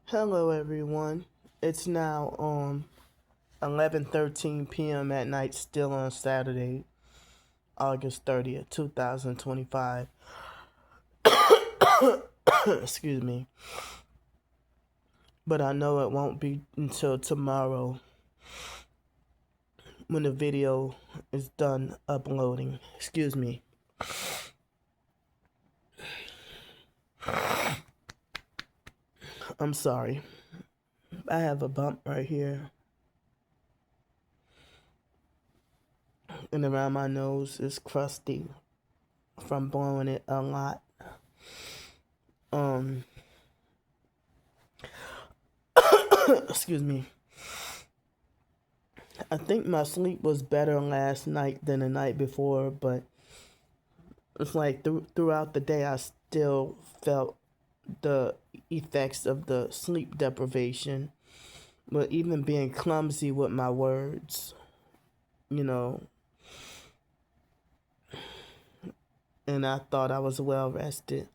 Hello everyone. It's now 11:13 p.m. at night, still on Saturday, August 30th, 2025. Excuse me. But I know it won't be until tomorrow when the video is done uploading. Excuse me. I'm sorry. I have a bump right here. And around my nose is crusty from blowing it a lot. Excuse me. I think my sleep was better last night than the night before, but it's like throughout the day I still felt the effects of the sleep deprivation, but even being clumsy with my words, you know, and I thought I was well rested.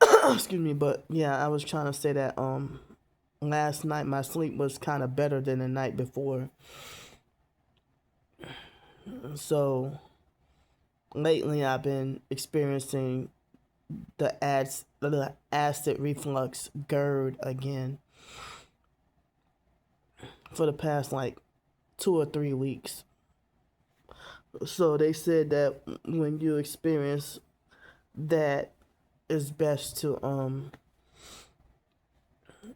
Excuse me, but yeah, I was trying to say that last night my sleep was kind of better than the night before. So lately I've been experiencing the acid reflux GERD again for the past like 2 or 3 weeks. So they said that when you experience that, it's best to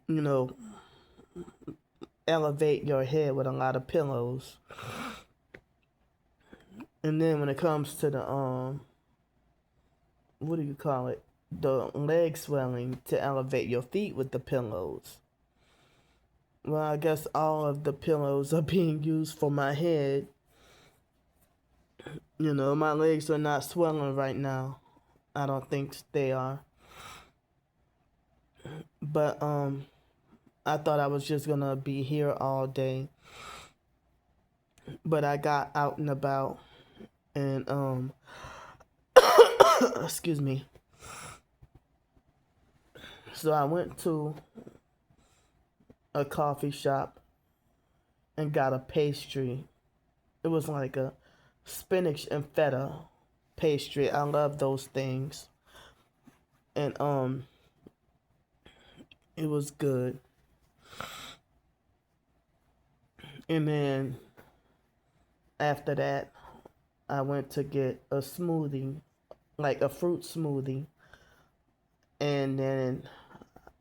you know, elevate your head with a lot of pillows. And then when it comes to the what do you call it? The leg swelling, to elevate your feet with the pillows. Well, I guess all of the pillows are being used for my head. You know, my legs are not swelling right now. I don't think they are. But I thought I was just gonna be here all day. But I got out and about and excuse me. So I went to a coffee shop and got a pastry. It was like a spinach and feta pastry. I love those things. And it was good. And then after that, I went to get a smoothie, like a fruit smoothie. And then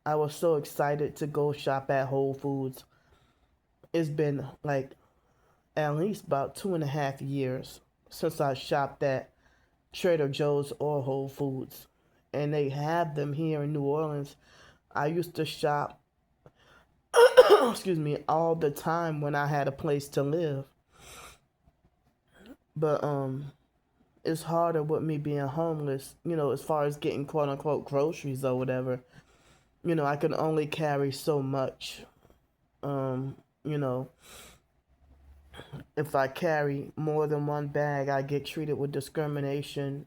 I was so excited to go shop at Whole Foods. It's been like at least about 2.5 years since I shopped at Trader Joe's or Whole Foods. And they have them here in New Orleans. I used to shop, excuse me, all the time when I had a place to live. But it's harder with me being homeless, as far as getting quote unquote groceries or whatever. I can only carry so much. You know, if I carry more than one bag, I get treated with discrimination.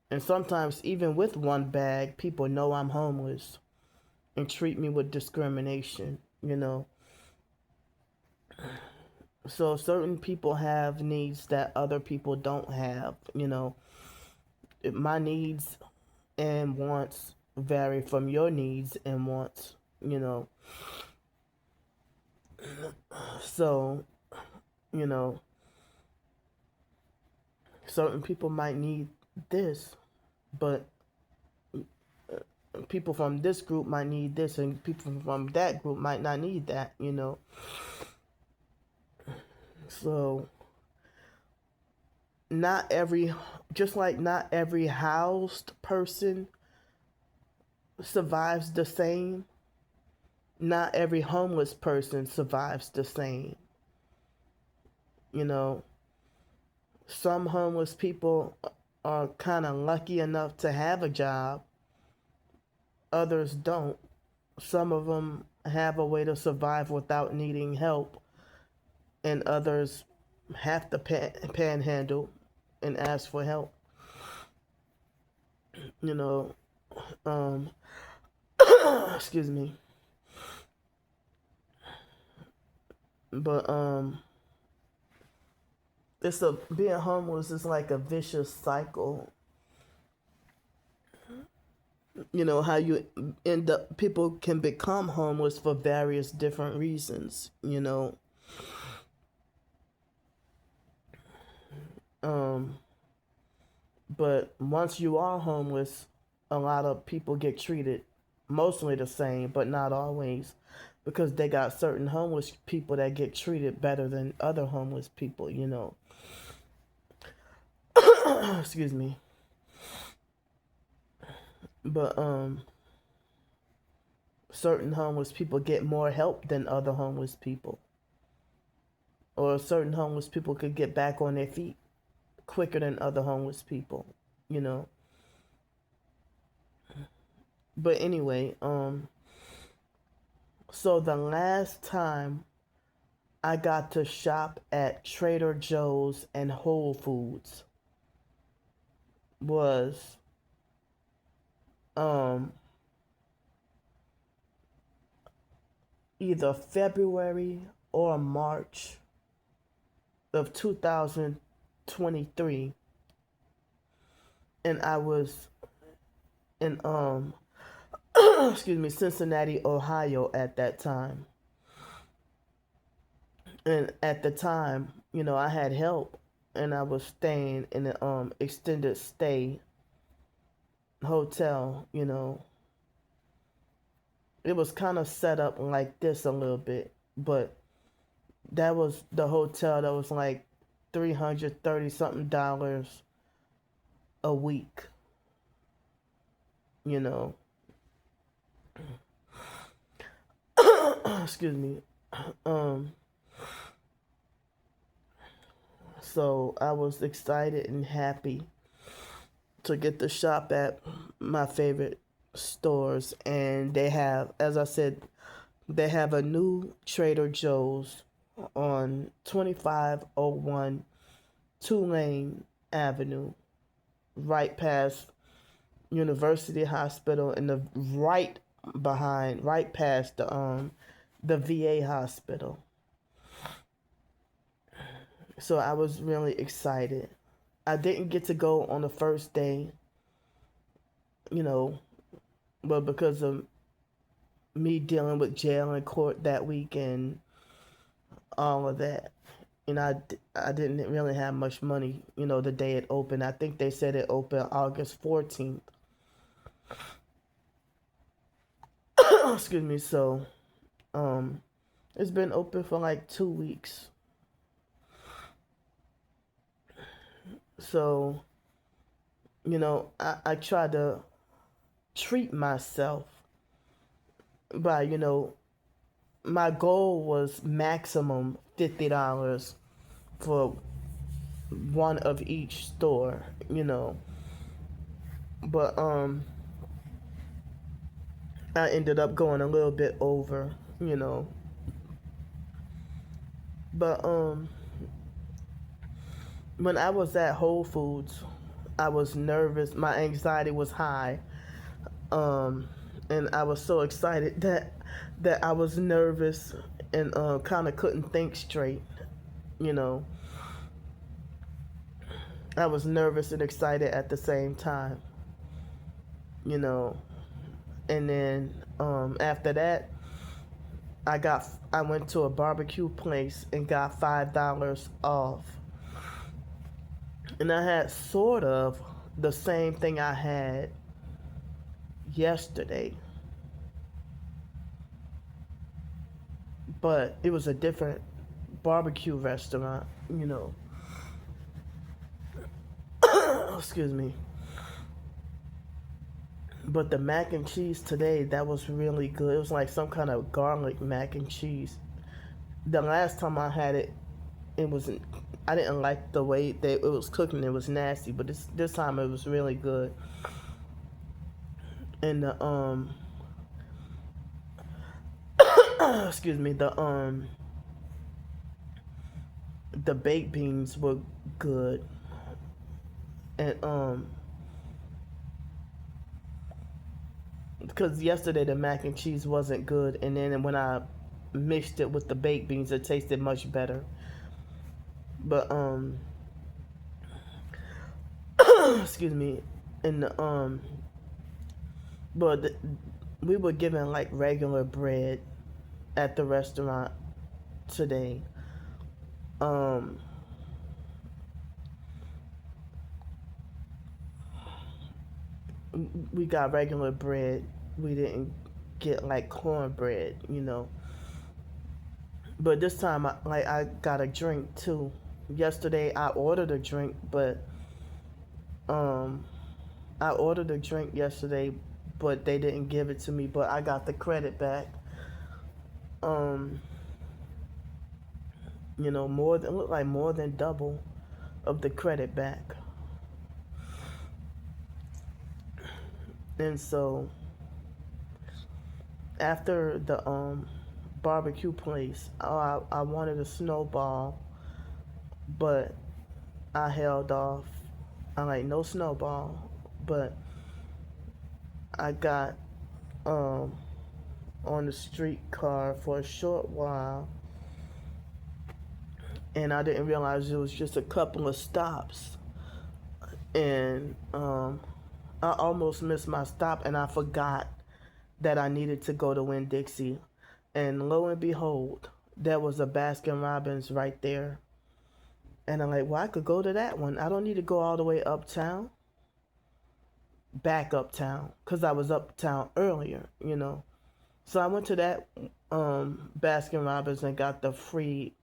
And sometimes, even with one bag, people know I'm homeless and treat me with discrimination. So certain people have needs that other people don't have. My needs and wants vary from your needs and wants. So, you know, certain people might need this, but people from this group might need this, and people from that group might not need that. So, just like not every housed person survives the same, not every homeless person survives the same. Some homeless people are kind of lucky enough to have a job, others don't. Some of them have a way to survive without needing help, and others have to panhandle and ask for help. You know, excuse me. But it's a being homeless is like a vicious cycle. You know how you end up, people can become homeless for various different reasons, you know. um but once you are homeless, a lot of people get treated mostly the same, but not always, because they got certain homeless people that get treated better than other homeless people, you know. Excuse me. But certain homeless people get more help than other homeless people, or certain homeless people could get back on their feet quicker than other homeless people, you know. But anyway, so the last time I got to shop at Trader Joe's and Whole Foods was um either February or March of 2023, and I was in excuse me, Cincinnati, Ohio at that time. And at the time, you know, I had help, and I was staying in an extended stay hotel, you know. It was kind of set up like this a little bit, but that was the hotel that was like 330 something dollars a week, you know. Excuse me. Um so I was excited and happy to get to shop at my favorite stores, and they have, as I said, they have a new Trader Joe's on 2501 Tulane Avenue, right past University Hospital, and the right behind, right past the VA hospital. So I was really excited. I didn't get to go on the first day, you know, but because of me dealing with jail and court that week and all of that. And I didn't really have much money, you know, the day it opened. I think they said it opened August 14th. Excuse me. So, um, it's been open for like 2 weeks. So, you know, I try to treat myself by, you know, my goal was maximum $50 for one of each store, you know. But I ended up going a little bit over, you know. But when I was at Whole Foods, I was nervous. My anxiety was high. Um and I was so excited that I was nervous and kind of couldn't think straight, you know. I was nervous and excited at the same time, you know. And then after that, I went to a barbecue place and got $5 off. And I had sort of the same thing I had yesterday, but it was a different barbecue restaurant, you know. Excuse me. But the mac and cheese today, that was really good. It was like some kind of garlic mac and cheese. The last time I had it, it wasn't. I didn't like the way that it was cooking. It was nasty, but this time it was really good. And excuse me, the baked beans were good. And because yesterday the mac and cheese wasn't good, and then when I mixed it with the baked beans, it tasted much better. But excuse me, and but we were given like regular bread at the restaurant today. Um, we got regular bread. We didn't get like cornbread. But this time, I got a drink too. Yesterday, I ordered a drink, but um, I ordered a drink yesterday, but they didn't give it to me. But I got the credit back. Um, more than looked like more than double of the credit back. And so after the barbecue place, I wanted a snowball, but I held off. I'm like, no snowball, but I got um on the streetcar for a short while, and I didn't realize it was just a couple of stops, and I almost missed my stop, and I forgot that I needed to go to Winn-Dixie, and lo and behold, there was a Baskin Robbins right there, and I'm like, well, I could go to that one. I don't need to go all the way uptown, back uptown, because I was uptown earlier. So I went to that Baskin Robbins and got the free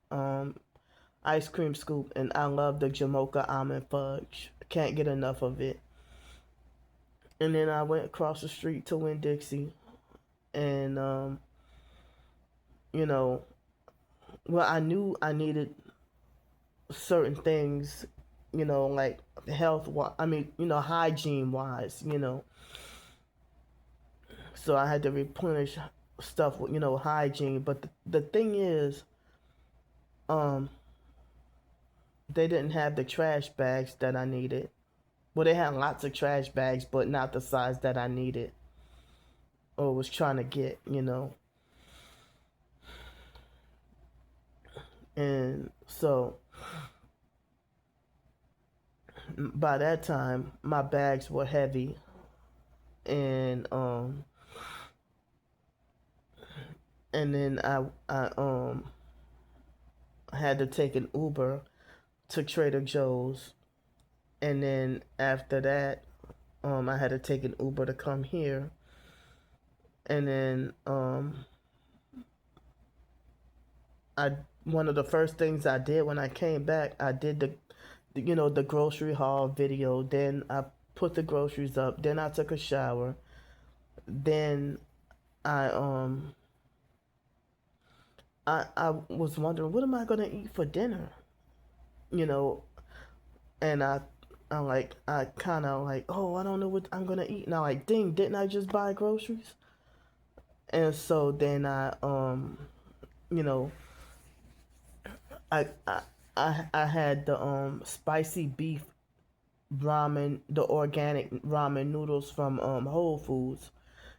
ice cream scoop, and I love the Jamocha almond fudge. Can't get enough of it. And then I went across the street to Winn-Dixie, and you know, well, I knew I needed certain things, like health. I mean, hygiene wise. So I had to replenish stuff with hygiene. But the thing is, um, they didn't have the trash bags that I needed. Well, they had lots of trash bags, but not the size that I needed or was trying to get. And so by that time, my bags were heavy, and then I had to take an Uber to Trader Joe's, and then after that, I had to take an Uber to come here, and then I one of the first things I did when I came back, I did the grocery haul video. Then I put the groceries up. Then I took a shower. Then I I was wondering, what am I gonna eat for dinner? You know, and I kind of like, oh, I don't know what I'm gonna eat now. Like, dang, didn't I just buy groceries? And so then you know, I I I had the spicy beef ramen, the organic ramen noodles from Whole Foods,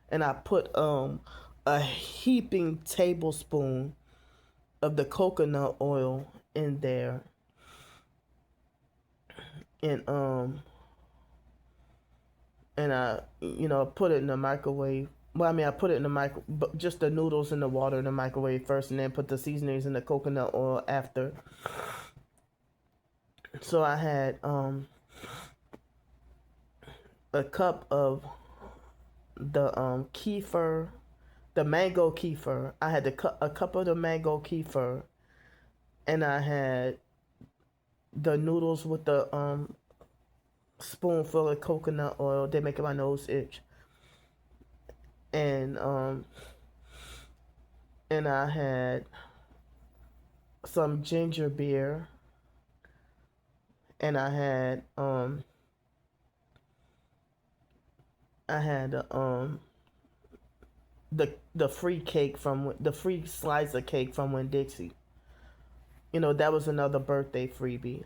and I put a heaping tablespoon of the coconut oil in there, and I put it in the microwave. Well, I mean, I put it in the micro, but just the noodles and the water in the microwave first, and then put the seasonings and the coconut oil after. So I had a cup of the kefir, the mango kefir. I had a cup of the mango kefir, and I had the noodles with the spoonful of coconut oil. They making my nose itch. And I had some ginger beer, and I had the free cake the free slice of cake from Winn-Dixie. That was another birthday freebie.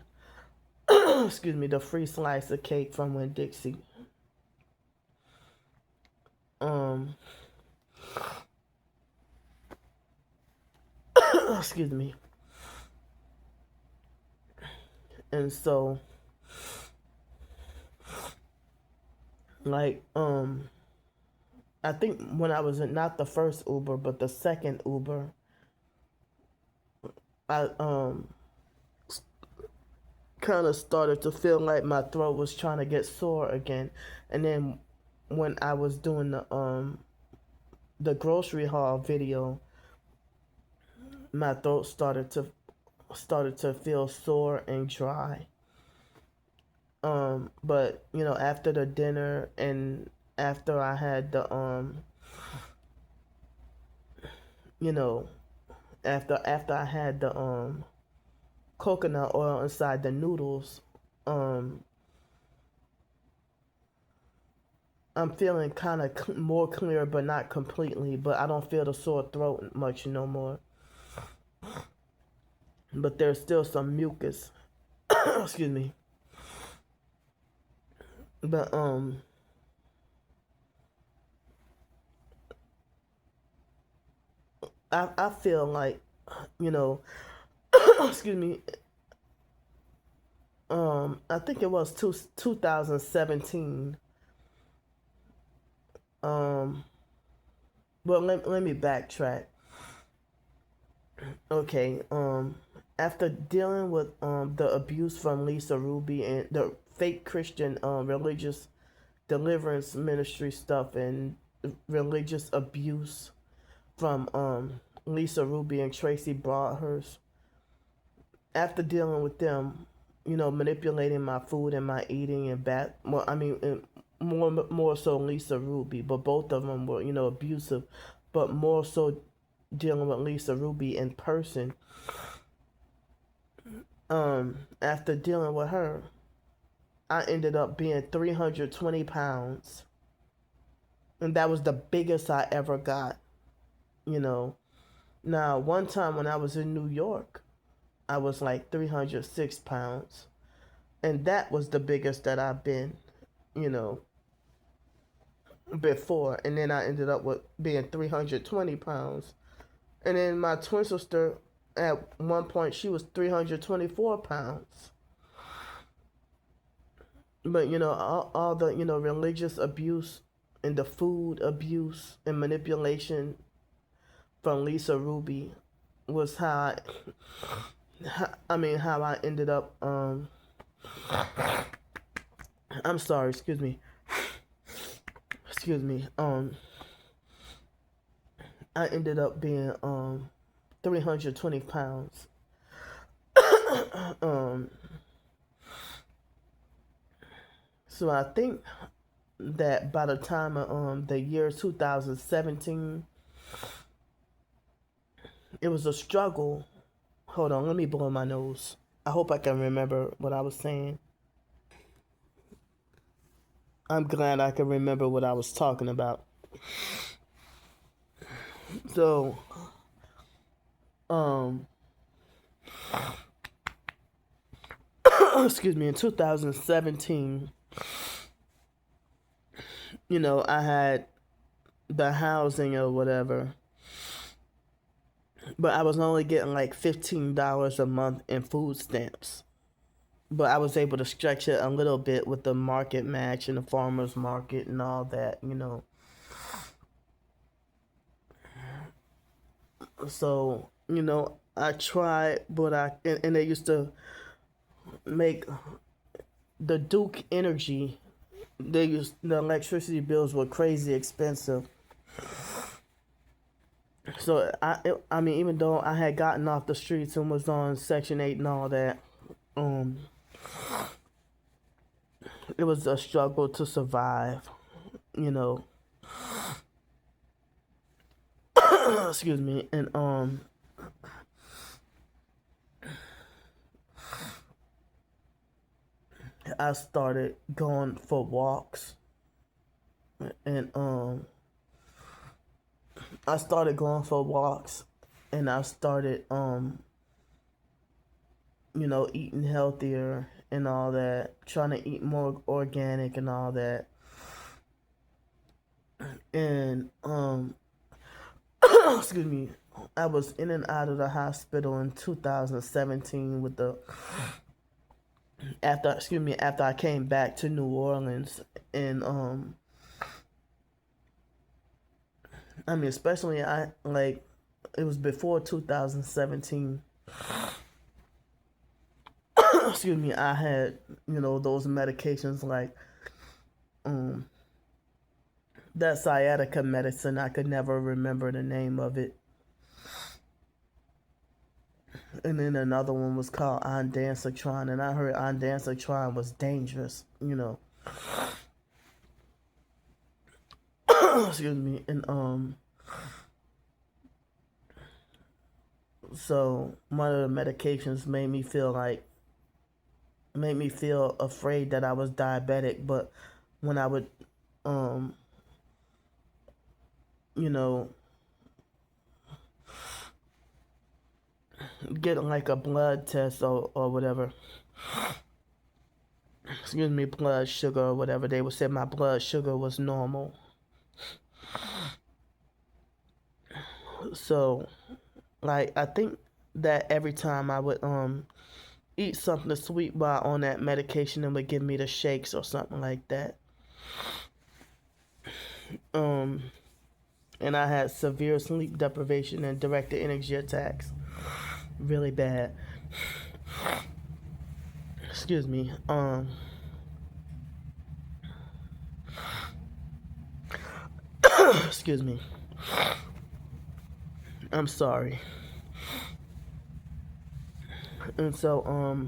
Excuse me, the free slice of cake from Winn-Dixie. Um, excuse me. And so, like, I think when I was in not the first Uber, but the second Uber, I kind of started to feel like my throat was trying to get sore again. And then when I was doing the grocery haul video, my throat started to feel sore and dry. But you know, after the dinner and after I had the you know, after I had the coconut oil inside the noodles, um I'm feeling kind of more clear, but not completely. But I don't feel the sore throat much no more. But there's still some mucus. Excuse me. But I feel like, you know, excuse me. I think it was 2017. Um, well, let me backtrack. Okay. After dealing with the abuse from Lisa Ruby and the fake Christian religious deliverance ministry stuff and religious abuse from Lisa Ruby and Tracy Broadhurst. After dealing with them, you know, manipulating my food and my eating and well, I mean, more so Lisa Ruby, but both of them were, you know, abusive, but more so dealing with Lisa Ruby in person. After dealing with her, I ended up being 320 pounds. And that was the biggest I ever got, you know. Now, one time when I was in New York, I was like 306 pounds. And that was the biggest that I've been, you know, before. And then I ended up with being 320 pounds. And then my twin sister, at one point, she was 324 pounds. But, you know, all the, you know, religious abuse and the food abuse and manipulation from Lisa Ruby was how how I ended up, I'm sorry, excuse me. Excuse me. I ended up being 320 pounds. um so I think that by the time of the year 2017, it was a struggle. Hold on, let me blow my nose. I hope I can remember what I was saying. I'm glad I can remember what I was talking about. So, excuse me, in 2017, you know, I had the housing or whatever, but I was only getting like $15 a month in food stamps. But I was able to stretch it a little bit with the market match and the farmers market and all that, you know. So, you know, I tried, but and they used to make the Duke Energy. The electricity bills were crazy expensive. So I mean, even though I had gotten off the streets and was on Section 8 and all that, um, it was a struggle to survive, you know. Excuse me, and I started going for walks, and I started going for walks, and I started you know, eating healthier and all that, trying to eat more organic and all that, and excuse me, I was in and out of the hospital in 2017 with the after I came back to New Orleans. And I mean, especially I like it was before 2017. I had, those medications like um that sciatica medicine. I could never remember the name of it. And then another one was called ondansetron, and I heard ondansetron was dangerous. And so one of the medications made me feel afraid that I was diabetic. But when I would um you know get like a blood test or whatever, blood sugar or whatever, they would say my blood sugar was normal. So like I think that every time I would eat something sweet while on that medication, it would give me the shakes or something like that. um and I had severe sleep deprivation and directed energy attacks, really bad. excuse me excuse me, I'm sorry. And so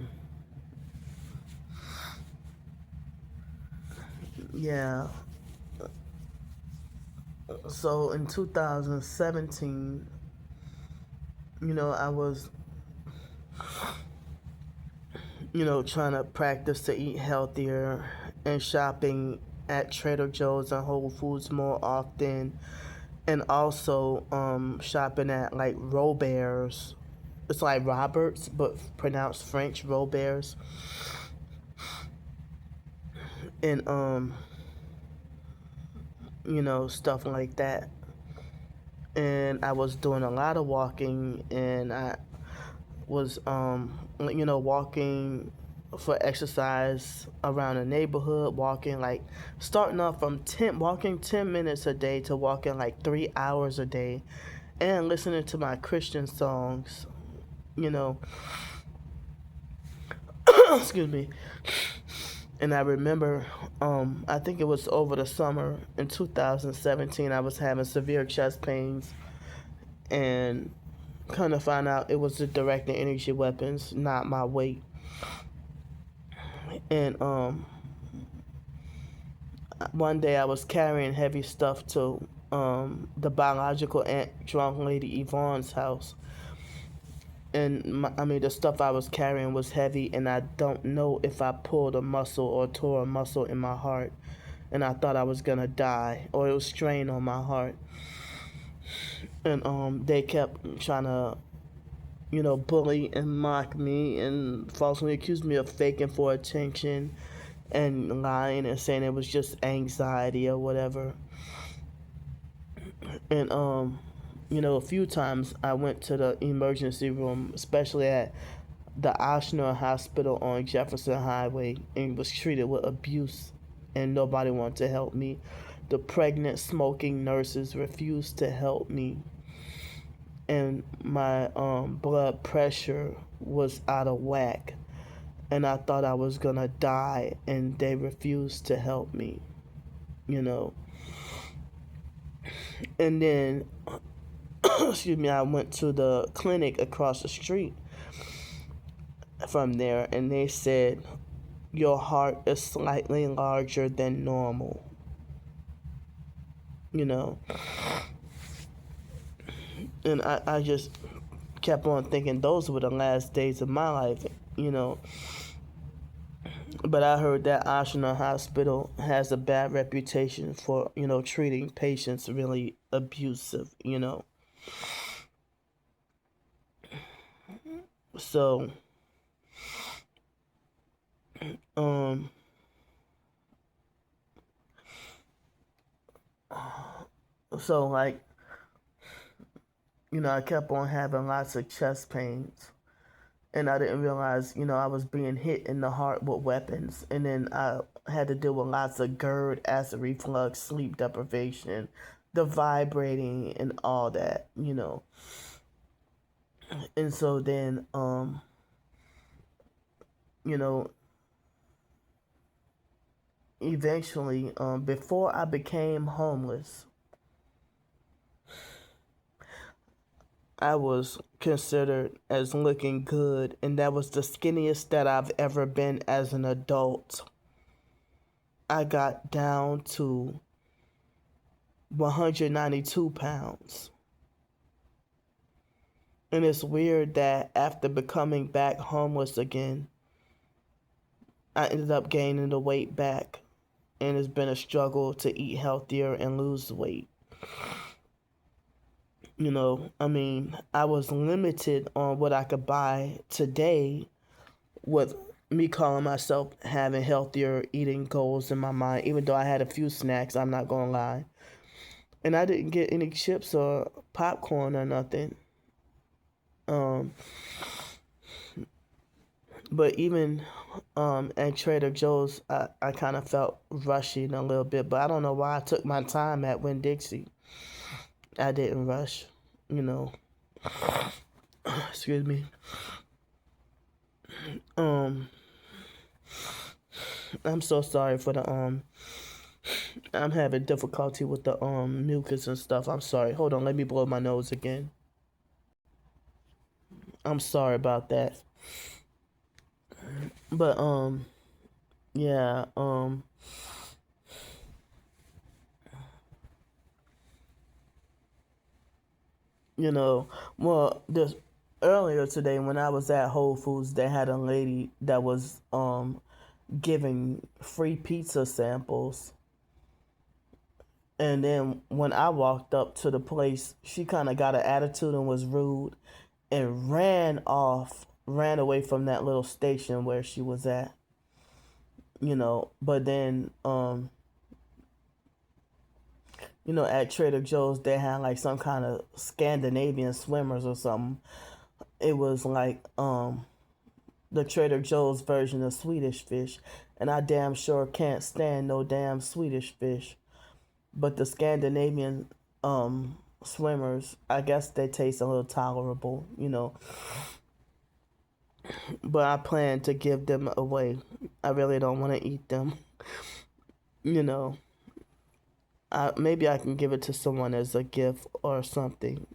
yeah, so in 2017, I was trying to practice to eat healthier and shopping at Trader Joe's and Whole Foods more often, and also shopping at like Robert's. It's like Roberts, but pronounced French, Robert's. And stuff like that. And I was doing a lot of walking, and I was walking for exercise around the neighborhood, walking like starting off from 10 minutes a day to walking like 3 hours a day, and listening to my Christian songs, you know excuse me. And I remember, I think it was over the summer in 2017, I was having severe chest pains, and kind of find out it was the directed energy weapons, not my weight. And one day I was carrying heavy stuff to the biological aunt, drunk lady Yvonne's house. And the stuff I was carrying was heavy, and I don't know if I pulled a muscle or tore a muscle in my heart. And I thought I was gonna die, or it was strain on my heart. And they kept trying to, bully and mock me and falsely accuse me of faking for attention and lying and saying it was just anxiety or whatever. And a few times I went to the emergency room, especially at the Oshner Hospital on Jefferson Highway, and was treated with abuse, and nobody wanted to help me. The pregnant smoking nurses refused to help me, and my blood pressure was out of whack, and I thought I was gonna die, and they refused to help me, you know. And then, I went to the clinic across the street from there, and they said, your heart is slightly larger than normal, you know. And I just kept on thinking those were the last days of my life, you know. But I heard that Oshner Hospital has a bad reputation for, treating patients really abusive. So, um, so like I kept on having lots of chest pains. And I didn't realize, I was being hit in the heart with weapons. And then I had to deal with lots of GERD, acid reflux, sleep deprivation, the vibrating, and all that. And so then, you know, eventually, before I became homeless, I was considered as looking good, and that was the skinniest that I've ever been as an adult. I got down to 192 pounds. And it's weird that after becoming back homeless again, I ended up gaining the weight back. And it's been a struggle to eat healthier and lose weight. I was limited on what I could buy today with me calling myself having healthier eating goals in my mind, even though I had a few snacks, I'm not gonna lie. And I didn't get any chips or popcorn or nothing. But even at Trader Joe's, I kind of felt rushing a little bit, but I don't know why I took my time at Winn-Dixie. I didn't rush, excuse me. I'm so sorry for the I'm having difficulty with the mucus and stuff. I'm sorry. Hold on, let me blow my nose again. I'm sorry about that. But yeah, well, this earlier today when I was at Whole Foods, they had a lady that was giving free pizza samples. And then when I walked up to the place, she kind of got an attitude and was rude and ran away from that little station where she was at. But then at Trader Joe's they had like some kind of Scandinavian swimmers or something. It was like the Trader Joe's version of Swedish fish, and I damn sure can't stand no damn Swedish fish. But the Scandinavian swimmers, I guess they taste a little tolerable. But I plan to give them away. I really don't want to eat them. Maybe I can give it to someone as a gift or something.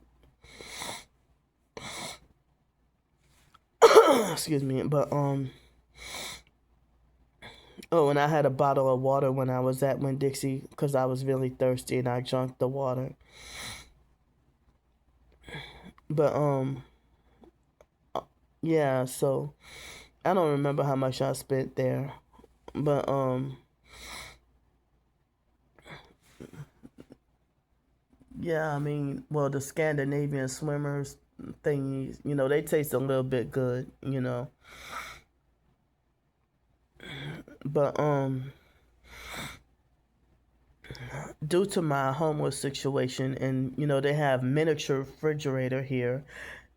Excuse me, but oh, and I had a bottle of water when I was at Winn-Dixie because I was really thirsty and I drank the water. But yeah, so I don't remember how much I spent there. But yeah, well, the Scandinavian swimmers thingies, they taste a little bit good. But due to my homeless situation, and they have miniature refrigerator here,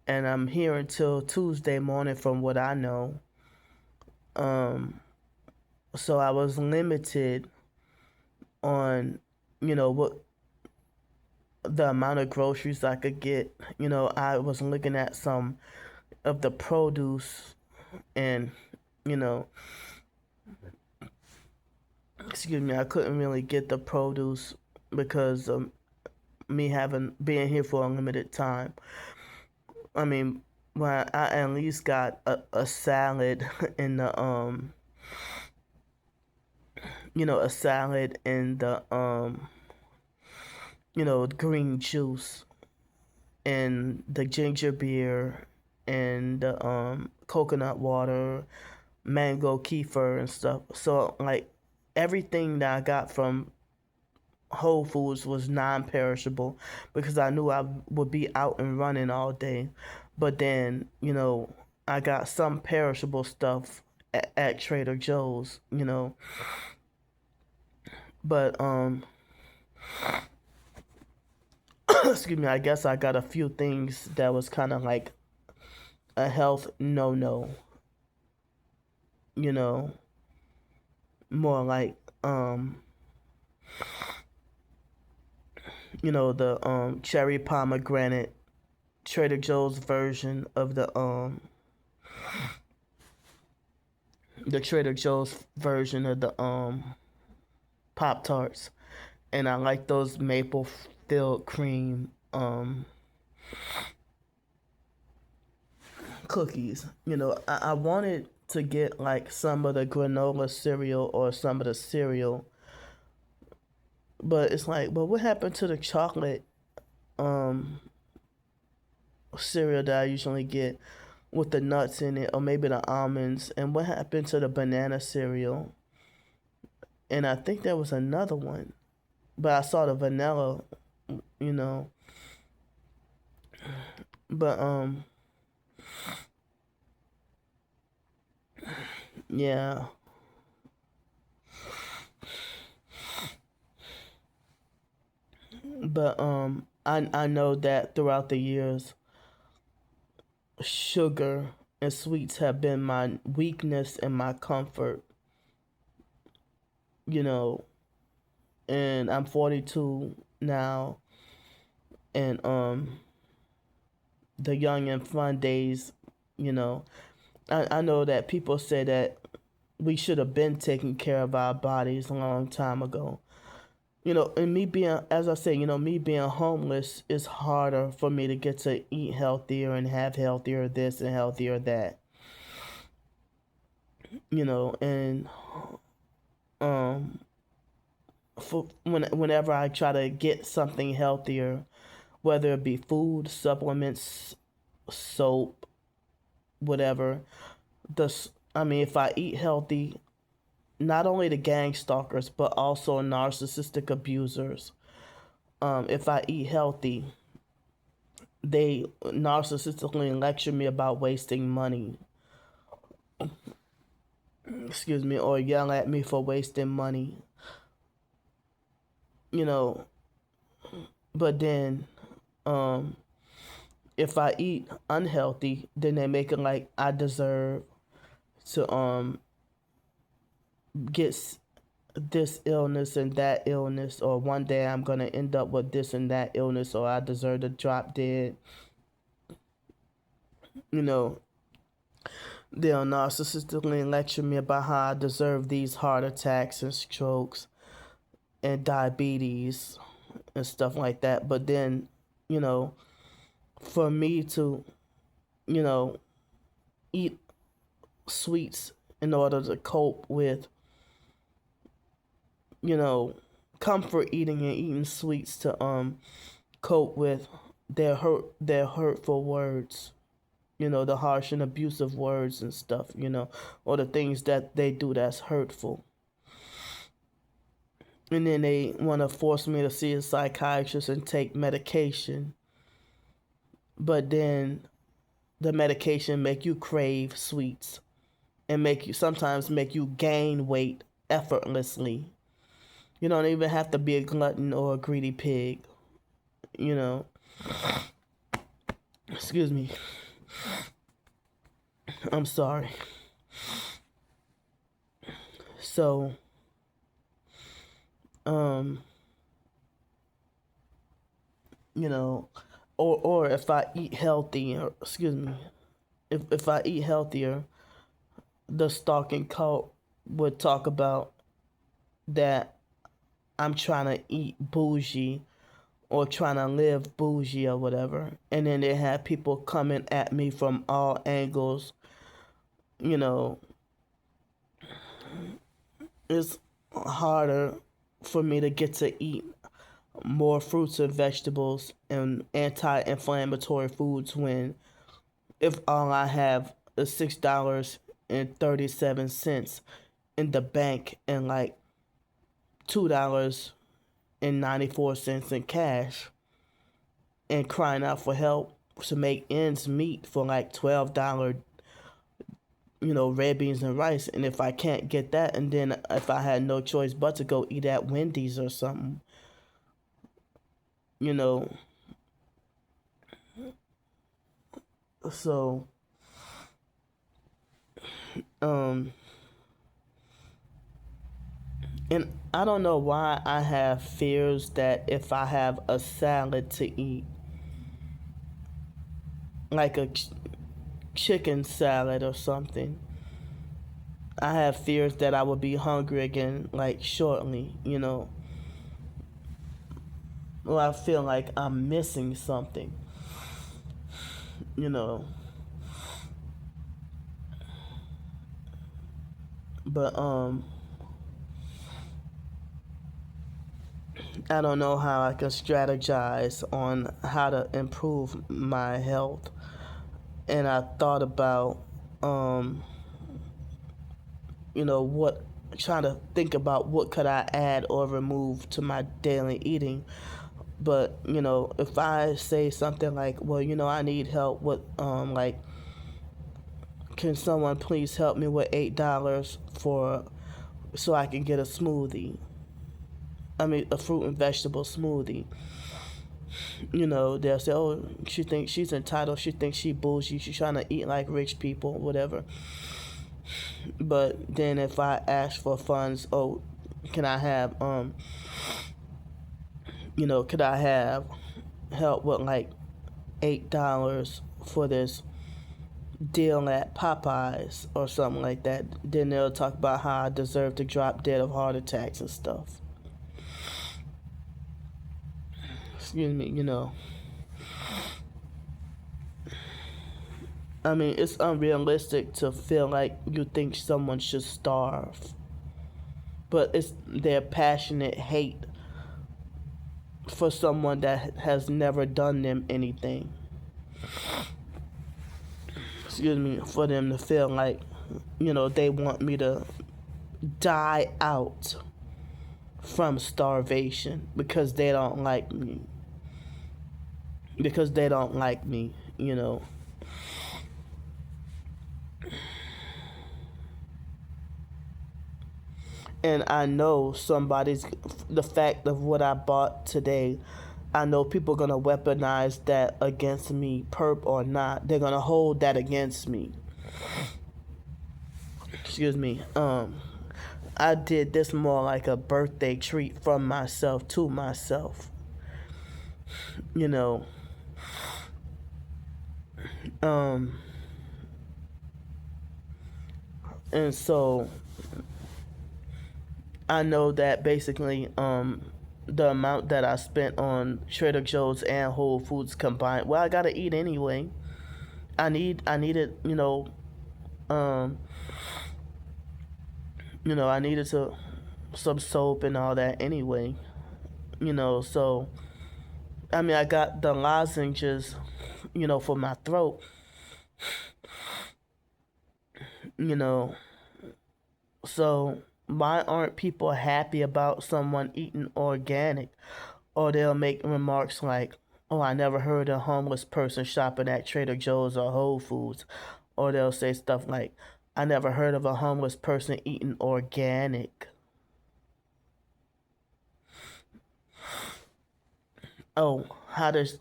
and I'm here until Tuesday morning from what I know. So I was limited on what the amount of groceries I could get. I was looking at some of the produce, and excuse me, I couldn't really get the produce because of me being here for a limited time. Well, I at least got a salad in the a salad in the green juice and the ginger beer and the coconut water, mango kefir and stuff. So like everything that I got from Whole Foods was non-perishable because I knew I would be out and running all day. But then, I got some perishable stuff at Trader Joe's. But excuse me, I guess I got a few things that was kind of like a health no, you know, more like the cherry pomegranate, Trader Joe's version of the Trader Joe's version of the Pop Tarts, and I like those maple filled cream cookies. I wanted to get like some of the granola cereal or some of the cereal, but it's like, well, what happened to the chocolate um cereal that I usually get with the nuts in it, or maybe the almonds, and what happened to the banana cereal? And I think there was another one, but I saw the vanilla, you know. But yeah. But I know that throughout the years, sugar and sweets have been my weakness and my comfort, you know. And I'm 42 now, and the young and fun days, you know. I know that people say that we should have been taking care of our bodies a long time ago. And me being, as I say, me being homeless is harder for me to get to eat healthier and have healthier this and healthier that. And um, whenever I try to get something healthier, whether it be food, supplements, soap, whatever, if I eat healthy, not only the gang stalkers, but also narcissistic abusers. If I eat healthy, they narcissistically lecture me about wasting money. Excuse me, or yell at me for wasting money. You know, but then, if I eat unhealthy, then they make it like I deserve to get this illness and that illness, or one day I'm gonna end up with this and that illness, or I deserve to drop dead. They'll narcissistically lecture me about how I deserve these heart attacks and strokes and diabetes and stuff like that. But then, for me to, eat sweets in order to cope with, comfort eating and eating sweets to cope with their hurtful words, the harsh and abusive words and stuff, or the things that they do that's hurtful. And then they want to force me to see a psychiatrist and take medication. But then the medication make you crave sweets and sometimes make you gain weight effortlessly. You don't even have to be a glutton or a greedy pig. Excuse me. I'm sorry. So, or if I eat healthy, or excuse me, if I eat healthier, the stalking cult would talk about that I'm trying to eat bougie or trying to live bougie or whatever. And then they have people coming at me from all angles. It's harder for me to get to eat more fruits and vegetables and anti-inflammatory foods when if all I have is $6.37 in the bank and like $2.94 in cash, and crying out for help to make ends meet for like $12, red beans and rice. And if I can't get that, and then if I had no choice but to go eat at Wendy's or something, So, um, and I don't know why I have fears that if I have a salad to eat, like a chicken salad or something, I have fears that I will be hungry again, like shortly, Or I feel like I'm missing something, you know. But I don't know how I can strategize on how to improve my health. And I thought about um what trying to think about what could I add or remove to my daily eating. But if I say something like, well, I need help with like, can someone please help me with $8 for so I can get a smoothie? I mean, a fruit and vegetable smoothie. They'll say, oh, she thinks she's entitled. She thinks she bougie. She's trying to eat like rich people, whatever. But then if I ask for funds, oh, can I have could I have help with like $8 for this deal at Popeyes or something like that? Then they'll talk about how I deserve to drop dead of heart attacks and stuff. Excuse me. I mean, it's unrealistic to feel like you think someone should starve, but it's their passionate hate for someone that has never done them anything. Excuse me, for them to feel like, they want me to die out from starvation because they don't like me. Because they don't like me. And I know the fact of what I bought today, I know people are going to weaponize that against me, perp or not. They're going to hold that against me. Excuse me. I did this more like a birthday treat from myself to myself. You know. Um and so I know that basically the amount that I spent on Trader Joe's and Whole Foods combined, well, I got to eat anyway. I needed, um I needed some soap and all that anyway. So I mean, I got the lozenges, for my throat, you know. So why aren't people happy about someone eating organic? Or they'll make remarks like, oh, I never heard a homeless person shopping at Trader Joe's or Whole Foods. Or they'll say stuff like, I never heard of a homeless person eating organic. Oh, how is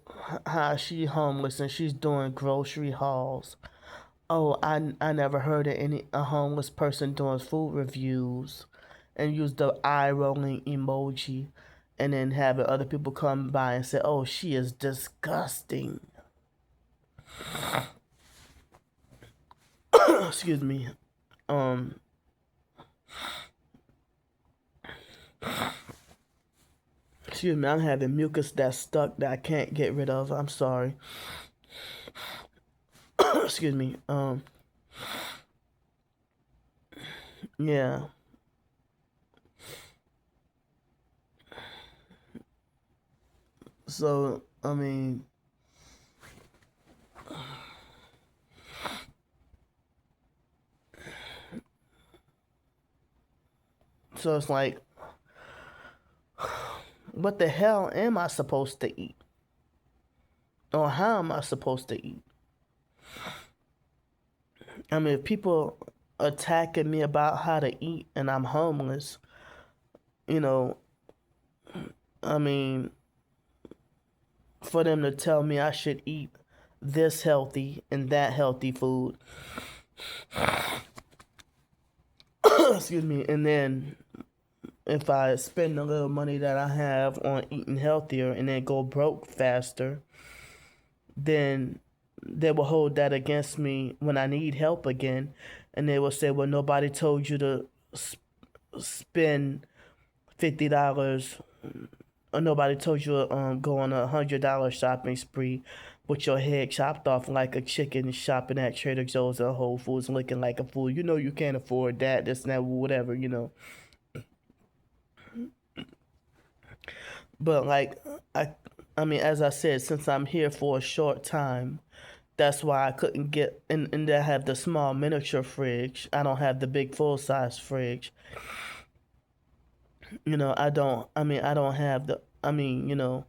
she homeless and she's doing grocery hauls? Oh, I never heard of a homeless person doing food reviews, and use the eye rolling emoji, and then having other people come by and say, "Oh, she is disgusting." Excuse me. Um. Excuse me. I'm having mucus that's stuck that I can't get rid of. I'm sorry. Excuse me. Yeah. So I mean, so it's like, what the hell am I supposed to eat? Or how am I supposed to eat? I mean, if people attacking me about how to eat and I'm homeless, you know, I mean, for them to tell me I should eat this healthy and that healthy food. Excuse me. And then if I spend the little money that I have on eating healthier and then go broke faster, then they will hold that against me when I need help again. And they will say, well, nobody told you to spend $50, or nobody told you to go on $100 shopping spree with your head chopped off like a chicken shopping at Trader Joe's or Whole Foods looking like a fool. You know you can't afford that, this and that, whatever, you know. But like I I mean, as I said, since I'm here for a short time, that's why I couldn't get and I have the small miniature fridge. I don't have the big full size fridge. You know, I don't have the you know,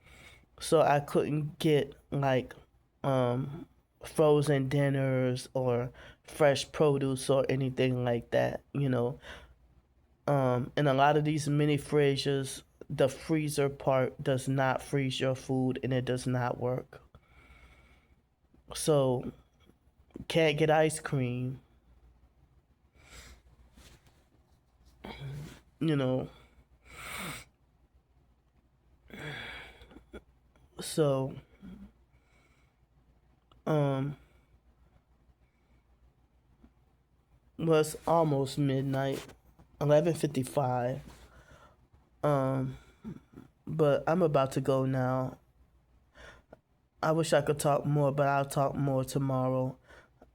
so I couldn't get like um frozen dinners or fresh produce or anything like that, you know. And a lot of these mini fridges, the freezer part does not freeze your food and it does not work. So can't get ice cream, you know. So um was almost midnight, 11:55. Um but I'm about to go now. I wish I could talk more, but I'll talk more tomorrow.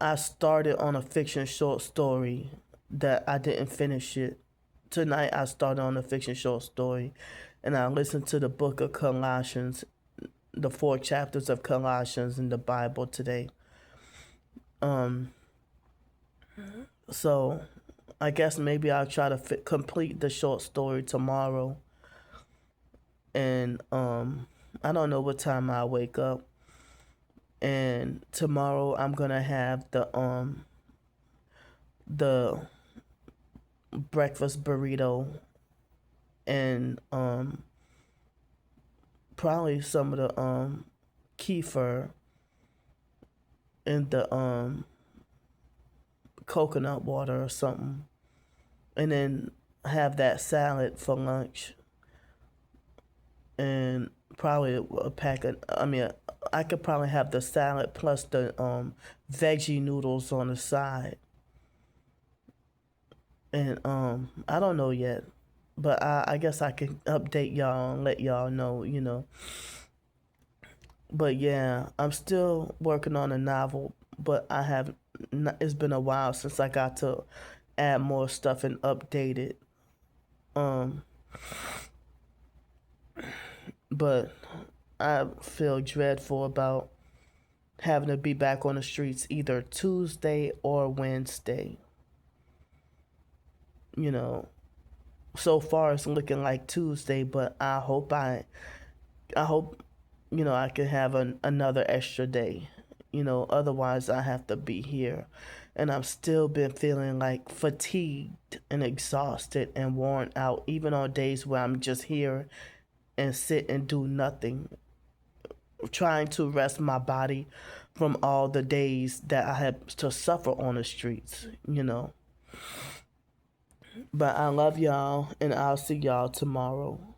I started on a fiction short story that I didn't finish it. Tonight I started on a fiction short story and I listened to the book of Colossians, the 4 chapters of Colossians in the Bible today. Um so I guess maybe I'll try to complete the short story tomorrow. And I don't know what time I wake up. And tomorrow I'm gonna have the breakfast burrito and probably some of the kefir and the coconut water or something, and then have that salad for lunch, and probably a pack of I could probably have the salad plus the veggie noodles on the side. And I don't know yet, but I guess I can update y'all and let y'all know, you know. But yeah, I'm still working on a novel, but it's been a while since I got to add more stuff and update it. Um, but I feel dreadful about having to be back on the streets either Tuesday or Wednesday. You know, so far it's looking like Tuesday, but I hope you know I can have another extra day. You know, otherwise I have to be here, and I've still been feeling like fatigued and exhausted and worn out, even on days where I'm just here and sit and do nothing, trying to rest my body from all the days that I had to suffer on the streets. You know. But I love y'all, and I'll see y'all tomorrow.